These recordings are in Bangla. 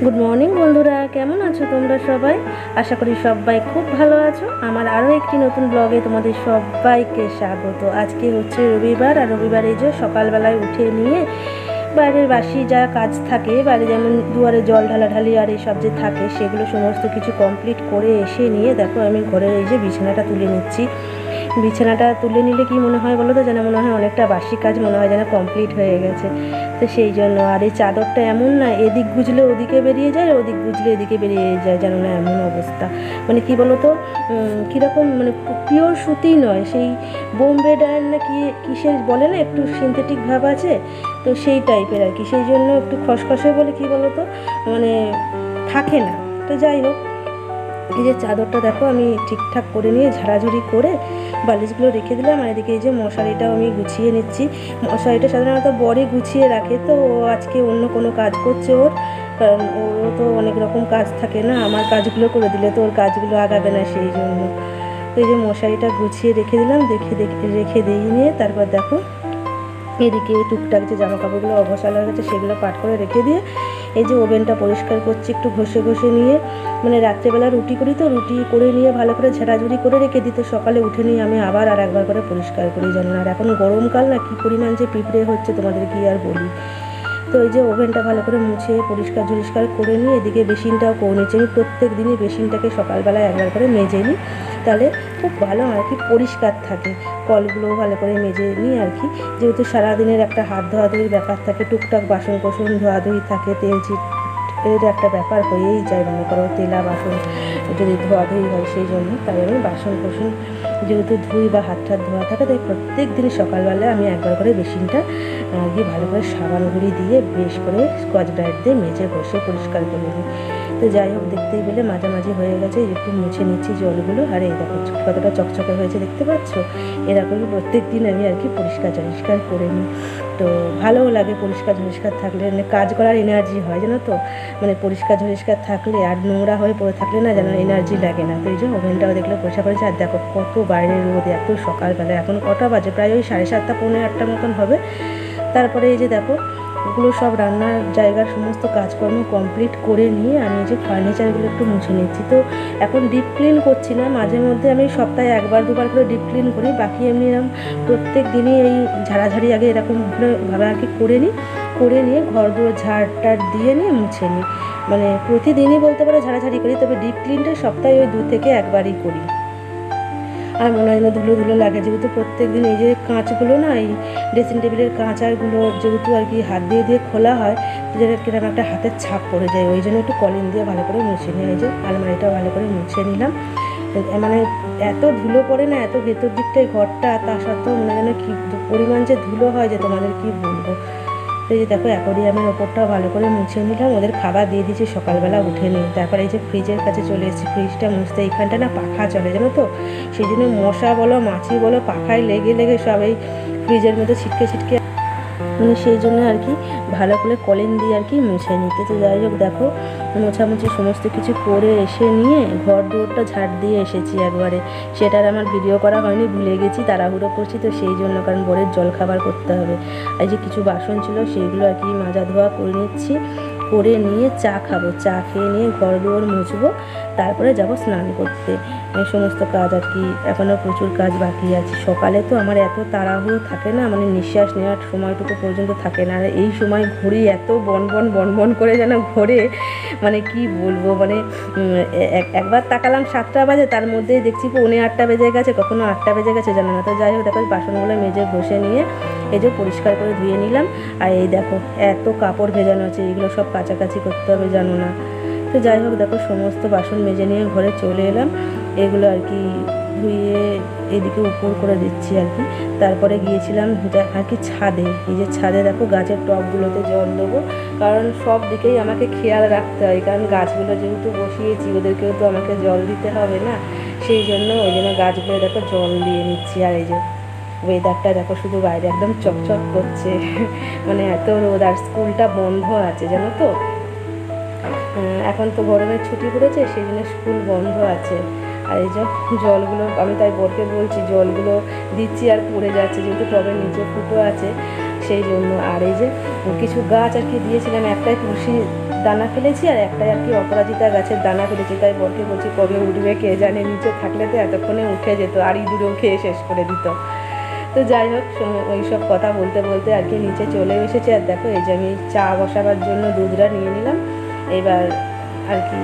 গুড মর্নিং বন্ধুরা, কেমন আছো তোমরা সবাই? আশা করি সবাই খুব ভালো আছো। আমার আরও একটি নতুন ব্লগে তোমাদের সবাইকে স্বাগত। আজকে হচ্ছে রবিবার, আর রবিবার এই যে সকালবেলায় উঠে নিয়ে বাইরের বাসি যা কাজ থাকে, বাইরে যেমন দুয়ারে জল ঢালাঢালি আর এইসব যে থাকে, সেগুলো সমস্ত কিছু কমপ্লিট করে এসে নিয়ে দেখো আমি ঘরের এই যে বিছানাটা তুলে নিচ্ছি। বিছানাটা তুলে নিলে কি মনে হয় বলো তো, যেন মনে হয় অনেকটা বাসি কাজ মনে হয় যেন কমপ্লিট হয়ে গেছে। তো সেই জন্য, আর এই চাদরটা এমন না এদিক গুজলে ওদিকে বেরিয়ে যায়, ওদিক গুজলে এদিকে বেরিয়ে যায়, যেন না এমন অবস্থা। মানে কি বলো তো, কীরকম মানে পিওর সুতি নয়, সেই বোম্বে ডায়ার না কি কিসের বলে না, একটু সিনথেটিক ভাব আছে, তো সেই টাইপের আর কি। সেই জন্য একটু খসখসে বলে কি বলো তো, মানে থাকে না। তো যাই হোক, এই যে চাদরটা দেখো আমি ঠিকঠাক করে নিয়ে ঝাড়াঝুড়ি করে বালিশগুলো রেখে দিলাম। আর এদিকে এই যে মশারিটাও আমি গুছিয়ে নিচ্ছি। মশারিটা সাধারণত বড়ি গুছিয়ে রাখে, তো ও আজকে অন্য কোনো কাজ করছে ওর, কারণ ওরও তো অনেক রকম কাজ থাকে না, আমার কাজগুলো করে দিলে তো ওর কাজগুলো আগাবে না, সেই জন্য। তো এই যে মশারিটা গুছিয়ে রেখে দিলাম, রেখে দিয়ে নিয়ে তারপর দেখো এদিকে টুকটাক যে জামা কাপড়গুলো অঘোষাল হয়ে গেছে সেগুলো পাট করে রেখে দিয়ে এই যে ওভেনটা পরিষ্কার করছি একটু ঘষে ঘষে নিয়ে। মানে রাত্রেবেলা রুটি করি, তো রুটি করে নিয়ে ভালো করে ঝাড়াঝুড়ি করে রেখে দিই, তো সকালে উঠে নিয়ে আমি আবার আর একবার করে পরিষ্কার করি। জানেন, আর এখন গরমকাল না, কী পরিমাণ যে পিঁপড়ে হচ্ছে তোমাদের কি আর বলি। তো এই যে ওভেনটা ভালো করে মুছে পরিষ্কার করে নিয়ে এদিকে বেসিনটাও করে নিচ্ছি। আমি প্রত্যেক দিনই বেসিনটাকে সকালবেলায় একবার করে মেজে নিই, তাহলে খুব ভালো আর কি, পরিষ্কার থাকে। কলগুলোও ভালো করে মেজে নিই আর কি, যেহেতু সারাদিনের একটা হাত ধোয়াধুয়ির ব্যাপার থাকে, টুকটাক বাসন কোসন ধোয়াধুয়ি থাকে, তেল চিট এর একটা ব্যাপার হয়েই যায়। মনে করো তেলা বাসন যদি ধোয়াধুয়ি হয়, সেই জন্য তাই আমি বাসন কোসন যেহেতু ধুই বা হাত টাত ধোয়া থাকে, তাই প্রত্যেক দিন সকালবেলায় আমি একবার করে বেসিনটা গিয়ে ভালো করে সাবান গুঁড়ি দিয়ে বেশ করে স্কচ ব্রাইট দিয়ে মেজে ঘষে পরিষ্কার করে নিই। তো যাই হোক, দেখতেই পেলে মাঝামাঝি হয়ে গেছে, একটু মুছে নিচ্ছি জলগুলো। আর এই দেখো কতটা চকচকে হয়েছে, দেখতে পাচ্ছ? এরকমই প্রত্যেক দিন আমি আর কি পরিষ্কার করে নিই। তো ভালোও লাগে পরিষ্কার থাকলে, মানে কাজ করার এনার্জি হয়, জানো তো। মানে পরিষ্কার থাকলে আর নোংরা হয়ে পড়ে থাকলে না, যেন এনার্জি লাগে না। তো এই যে ওভেনটাও দেখলে পরিষ্কার করেছে। আর দেখো কত বাইরে রোদ, এত সকালবেলা, এখন কটা বাজে, প্রায় ওই 7:30 পৌনে 8টা মতন হবে। তারপরে এই যে দেখো ওগুলো সব রান্নার জায়গার সমস্ত কাজকর্ম কমপ্লিট করে নিয়ে আমি এই যে ফার্নিচারগুলো একটু মুছে নিচ্ছি। তো এখন ডিপ ক্লিন করছি না, মাঝে মধ্যে আমি সপ্তাহে একবার দুবার করে ডিপ ক্লিন করি, বাকি এমনি এরকম প্রত্যেক দিনই এই ঝাড়াঝাড়ি আগে এরকমভাবে আর কি করে নিই। করে নিয়ে ঘর দুয়ার ঝাড়টার দিয়ে নিয়ে মুছে নিই। মানে প্রতিদিনই বলতে পারো ঝাড়াঝাড়ি করি, তবে ডিপ ক্লিনটা সপ্তাহে ওই 2 থেকে একবারই করি। আর মনে হয় না ধুলো ধুলো লাগে, যেহেতু প্রত্যেক দিন এই যে কাঁচগুলো না, এই ড্রেসিং টেবিলের কাঁচারগুলো যেহেতু আর কি হাত দিয়ে খোলা হয়, যেটা কিরকম একটা হাতের ছাপ পড়ে যায়, ওই জন্য একটু কলিন দিয়ে ভালো করে মুছে নিই। এই যে আলমারিটাও ভালো করে মুছে নিলাম। মানে এত ধুলো পড়ে না, এত ভেতর দিকটায় ঘরটা, তা সত্ত্বেও মনে হয় না কি পরিমাণ যে ধুলো হয়, যে তোমাদের কি বলবো। তো এই যে দেখো অ্যাকোরিয়ামের ওপরটাও ভালো করে মুছে নিলাম, ওদের খাবার দিয়ে দিয়েছি সকালবেলা উঠে নিই। তারপরে এই যে ফ্রিজের কাছে চলে এসেছি, ফ্রিজটা মুছতে। এইখানটা না পাখা চলে, জানো তো, সেই জন্য মশা বলো মাছি বলো পাখায় লেগে সব এই ফ্রিজের মধ্যে ছিটকে মানে সেই জন্য আর কি ভালো করে কলিন দিয়ে আর কি মুছে নিতে। তো যাই হোক দেখো, মোছামুছি সমস্ত কিছু করে এসে নিয়ে ঘর দুয়ারটা ঝাড় দিয়ে এসেছি একবারে। সেটার আমার ভিডিও করা হয়নি, ভুলে গেছি, তাড়াহুড়ো করছি, তো সেই জন্য, কারণ বরের জলখাবার করতে হবে। এই যে কিছু বাসন ছিল সেইগুলো আর কি মাজা ধোয়া করে নিচ্ছি। করে নিয়ে চা খাবো, চা খেয়ে নিয়ে ঘর দুয়ার মুছবো, তারপরে যাব স্নান করতে। এই সমস্ত কাজ আর কি, এখনও প্রচুর কাজ বাকি আছে। সকালে তো আমার এত তাড়াহুড়ো থাকে না, মানে নিঃশ্বাস নেওয়ার সময়টুকু পর্যন্ত থাকে না। আর এই সময় ঘড়ি এত বন করে যেন ঘোরে, মানে কি বলবো। মানে একবার তাকালাম 7টা বাজে, তার মধ্যেই দেখছি 7:45 বেজে গেছে, কখনো 8টা বেজে গেছে, জানো না। তো যাই হোক দেখো বাসনগুলো মেজে ঘষে নিয়ে এই যে পরিষ্কার করে ধুয়ে নিলাম। আর এই দেখো এত কাপড় ভেজানো আছে, এইগুলো সব কাছাকাছি করতে হবে, জানো না। তো যাই হোক দেখো সমস্ত বাসন মেজে নিয়ে ঘরে চলে এলাম, এগুলো আর কি ধুয়ে এদিকে উপর করে দিচ্ছি আর কি। তারপরে গিয়েছিলাম আর কি ছাদে। এই যে ছাদে দেখো গাছের টবগুলোতে জল দেবো, কারণ সব দিকেই আমাকে খেয়াল রাখতে হয়, কারণ গাছগুলো যেহেতু বসিয়েছি ওদেরকেও তো আমাকে জল দিতে হবে না, সেই জন্য ওই জন্য গাছগুলো দেখো জল দিয়ে নিচ্ছি। আর এই যে ওয়েদারটা দেখো, শুধু বাইরে একদম চকচক করছে, মানে এত রোদ, আর স্কুলটা বন্ধ আছে, জানো তো। এখন তো গরমের ছুটি পড়েছে, সেই জন্য স্কুল বন্ধ আছে। আর এই যে জলগুলো আমি তাই বরকে বলছি, জলগুলো দিচ্ছি আর পড়ে যাচ্ছে, যেহেতু টবের নিচে ফুটো আছে, সেই জন্য। আর এই যে কিছু গাছ আর কি দিয়েছিলাম, একটাই তুলসী দানা ফেলেছি আর একটাই আর কি অপরাজিতা গাছের দানা ফেলেছি। তাই বরকে বলছি কবে উঠবে কে জানে, নিচে থাকলে তো এতক্ষণে উঠে যেত আর ইঁদুরেও খেয়ে শেষ করে দিত। তো যাই হোক, ওই সব কথা বলতে বলতে আর কি নিচে চলে এসেছি। আর দেখো এই যে আমি চা বসাবার জন্য দুধটা নিয়ে নিলাম, এবার আর কি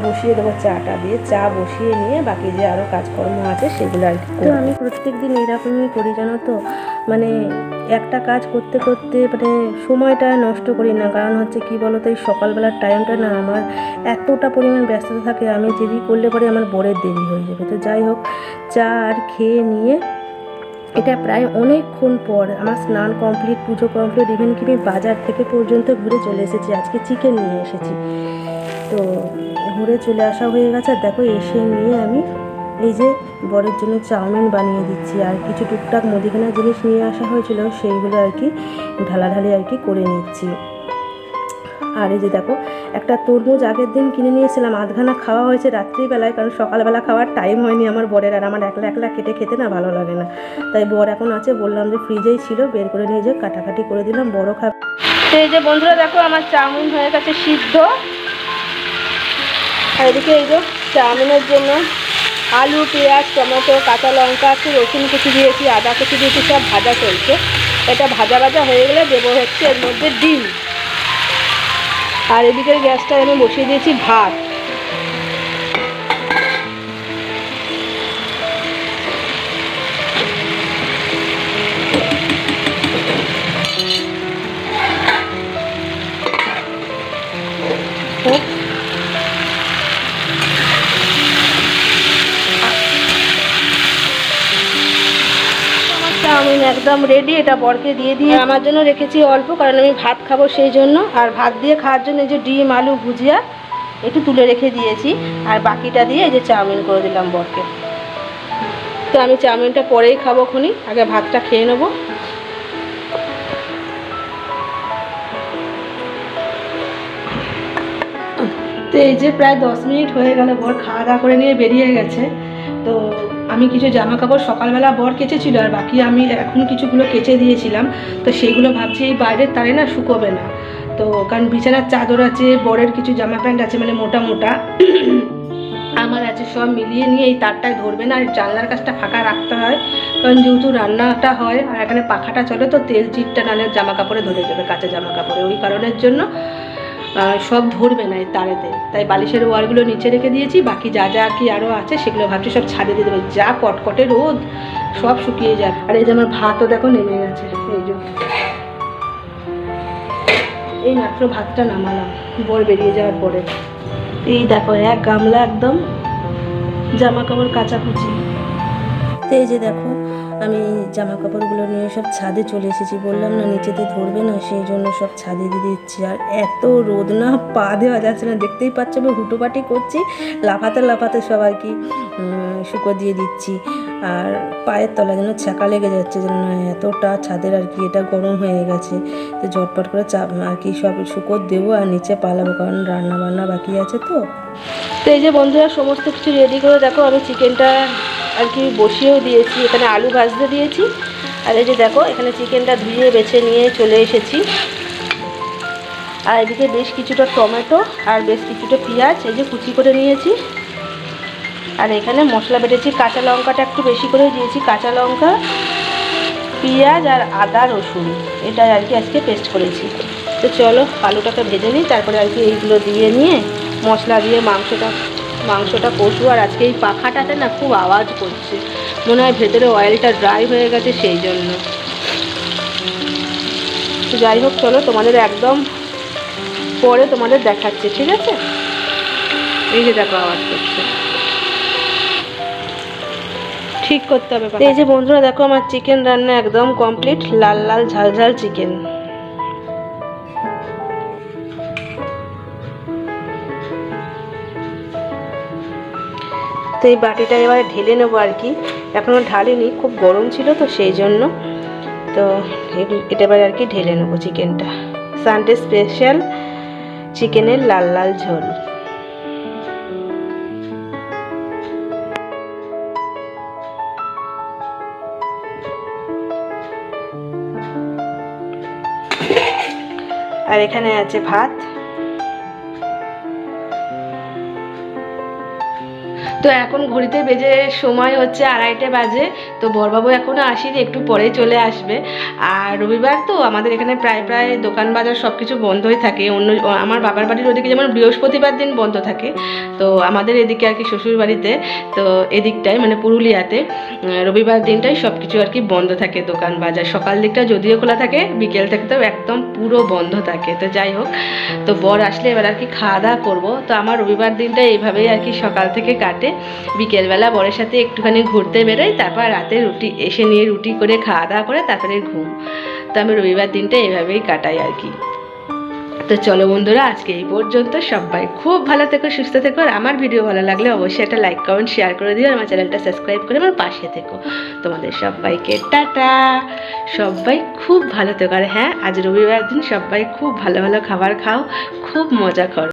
বসিয়ে দেবো চাটা দিয়ে। চা বসিয়ে নিয়ে বাকি যে আরও কাজকর্ম আছে সেগুলো আর কি। তো আমি প্রত্যেক দিন এরকমই করি জানো তো, মানে একটা কাজ করতে করতে মানে সময়টা নষ্ট করি না। কারণ হচ্ছে কি বলো তো, এই সকালবেলার টাইমটা না আমার এতটা পরিমাণ ব্যস্ততা থাকে, আমি দেরি করলে পরে আমার বরের দেরি হয়ে যাবে। তো যাই হোক, চা আর খেয়ে নিয়ে এটা প্রায় অনেকক্ষণ পর আমার স্নান কমপ্লিট, পুজো কমপ্লিট, ইভেন কি আমি বাজার থেকে পর্যন্ত ঘুরে চলে এসেছি। আজকে চিকেন নিয়ে এসেছি, তো ঘুরে চলে আসা হয়ে গেছে। আর দেখো এসে নিয়ে আমি এই যে বরের জন্য চাউমিন বানিয়ে দিচ্ছি, আর কিছু টুকটাক মুদিখানা জিনিস নিয়ে আসা হয়েছিল সেইগুলো আর কি ঢালাঢালি আর কি করে নিচ্ছি। আর এই যে দেখো একটা তরমুজ আগের দিন কিনে নিয়েছিলাম, আধখানা খাওয়া হয়েছে রাত্রিবেলায়, কারণ সকালবেলা খাওয়ার টাইম হয়নি আমার বরের, আর আমার একলা একলা কেটে খেতে না ভালো লাগে না। তাই বর এখন আছে, বললাম যে ফ্রিজেই ছিল, বের করে নিয়ে যে কাটাকাটি করে দিলাম, বড় খাবে। তো এই যে বন্ধুরা দেখো আমার চাউমিন হয়ে গেছে সিদ্ধ। আর এদিকে এই যে চাউমিনের জন্য আলু, পেঁয়াজ, টমেটো, কাঁচা লঙ্কা, একটু রসুন কুচি দিয়েছি, আদা কুচি দিয়েছি, সব ভাজা চলছে। এটা ভাজা ভাজা হয়ে গেলে দেবো হচ্ছে এর মধ্যে ডিম। আর এদিকের গ্যাসটা আমি বসিয়ে দিয়েছি ভাত। চাউমিন একদম রেডি, এটা বরকে দিয়ে দিয়ে আমার জন্য রেখেছি অল্প, কারণ আমি ভাত খাবো সেই জন্য। আর ভাত দিয়ে খাওয়ার জন্য এই যে ডিম, আলু, ভুজিয়া একটু তুলে রেখে দিয়েছি, আর বাকিটা দিয়ে এই যে চাউমিন করে দিলাম বরকে। তো আমি চাউমিনটা পরেই খাবো, খুনি আগে ভাতটা খেয়ে নেবো। তো এই যে প্রায় 10 মিনিট হয়ে গেল, বর খাওয়া দাওয়া করে নিয়ে বেরিয়ে গেছে। তো আমি কিছু জামা কাপড় সকালবেলা বর কেচেছিল, আর বাকি আমি এখন কিছুগুলো কেচে দিয়েছিলাম। তো সেইগুলো ভাবছি এই বাইরের তারে না শুকোবে না, তো কারণ বিছানার চাদর আছে, বরের কিছু জামা প্যান্ট আছে মানে মোটা মোটা আমার আছে, সব মিলিয়ে নিয়ে এই তারটায় ধরবে না। আর জানলার কাছটা ফাঁকা রাখতে হয়, কারণ যেহেতু রান্নাটা হয় আর এখানে পাখাটা চলে, তো তেল চিটটা নালে জামা কাপড়ে ধরে যাবে, কাঁচা জামা কাপড়ে। ওই কারণের জন্য সব ধরবে না এই তারেতে, তাই বালিশের ওয়ারগুলো নিচে রেখে দিয়েছি। বাকি যা যা কি আরও আছে সেগুলো ভাবছি সব ছাদে দিয়ে দেবো, যা কটকটে রোদ, সব শুকিয়ে যাবে। আর এই যে আমার ভাতও দেখো নেমে গেছে, এই যে এই মাত্র ভাতটা নামালাম বর বেরিয়ে যাওয়ার পরে। এই দেখো এক গামলা একদম জামা কাপড় কাচাকুচি। তো এই যে দেখো আমি জামা কাপড়গুলো নিয়ে সব ছাদে চলে এসেছি, বললাম না নিচেতে ধরবে না, সেই জন্য সব ছাদে দিয়ে দিচ্ছি। আর এত রোদ না, পা দেওয়া যাচ্ছে না, দেখতেই পাচ্ছ আমি হুটোপাটি করছি, লাফাতে লাফাতে সব আর কি শুকো দিয়ে দিচ্ছি। আর পায়ের তলা যেন ছ্যাঁকা লেগে যাচ্ছে, যেন এতটা ছাদের আর কি এটা গরম হয়ে গেছে। তো ঝটপট করে চাপ আর কি সব শুকো দেবো আর নিচে পালাবো, কারণ রান্না বান্না বাকি আছে। তো এই যে বন্ধুরা সমস্ত কিছু রেডি করে দেখো আমি চিকেনটা আর কি বসিয়েও দিয়েছি, এখানে আলু ভাজতে দিয়েছি। আর এই যে দেখো এখানে চিকেনটা ধুয়ে বেছে নিয়ে চলে এসেছি। আর এদিকে বেশ কিছুটা টমেটো আর বেশ কিছুটা পেঁয়াজ এই যে কুচি করে নিয়েছি। আর এখানে মশলা বেটেছি, কাঁচা লঙ্কাটা একটু বেশি করে দিয়েছি, কাঁচা লঙ্কা, পেঁয়াজ আর আদা রসুন, এটাই আর কি আজকে পেস্ট করেছি। তো চলো আলুটাকে ভেজে নিই, তারপরে আর কি এইগুলো দিয়ে নিয়ে মশলা দিয়ে মাংসটা কষবো। আর আজকে এই পাখাটাতে না খুব আওয়াজ করছে, মনে হয় ভেতরে অয়েলটা ড্রাই হয়ে গেছে সেই জন্য। যাই হোক চলো তোমাদের একদম পরে তোমাদের দেখাচ্ছি, ঠিক আছে? এই যে দেখো আওয়াজ করছে, ঠিক করতে হবে। এই যে বন্ধুরা দেখো আমার চিকেন রান্না একদম কমপ্লিট, লাল লাল ঝাল ঝাল চিকেন। তো এই বাটিটা এবারে ঢেলে নেবো আর কি, এখনও ঢালিনি, খুব গরম ছিল তো সেই জন্য। তো এটা এবারে আর কি ঢেলে নেবো চিকেনটা, সানডে স্পেশাল চিকেনের লাল লাল ঝোল। আর এখানে আছে ভাত, তো এখন ঘড়িতে বেজে সময় হচ্ছে 2:30 বাজে। তো বরবাবু এখনও আসেনি, একটু পরে চলে আসবে। আর রবিবার তো আমাদের এখানে প্রায় দোকান বাজার সব কিছু বন্ধই থাকে। আমার বাবার বাড়ির ওদিকে যেমন বৃহস্পতিবার দিন বন্ধ থাকে, তো আমাদের এদিকে আর কি শ্বশুর বাড়িতে, তো এদিকটায় মানে পুরুলিয়াতে রবিবার দিনটাই সব কিছু আর কি বন্ধ থাকে দোকান বাজার। সকাল দিকটা যদিও খোলা থাকে, বিকেল থেকে তো একদম পুরো বন্ধ থাকে। তো যাই হোক, তো বর আসলে এবার আর কি খাওয়া দাওয়া করবো। তো আমার রবিবার দিনটা এইভাবেই আর কি সকাল থেকে কাটে। বিকেলবেলা বরের সাথে একটুখানি ঘুরতে বেরোই, তারপর রাতে রুটি করে খাওয়া দাওয়া করে তারপরে ঘুম। তো আমি রবিবার দিনটা এইভাবেই কাটাই আর কি। তো চলো বন্ধুরা, আজকে এই পর্যন্ত। সবাই খুব ভালো থেকো, সুস্থ থেকো। আর আমার ভিডিও ভালো লাগলে অবশ্যই একটা লাইক কমেন্ট শেয়ার করে দিও। আর আমার চ্যানেলটা সাবস্ক্রাইব করে আমার পাশে থেকো। তোমাদের সবাইকে টাটা। সবাই খুব ভালো থেকো। আর হ্যাঁ, আজ রবিবার দিন সবাই খুব ভালো ভালো খাবার খাও, খুব মজা করো।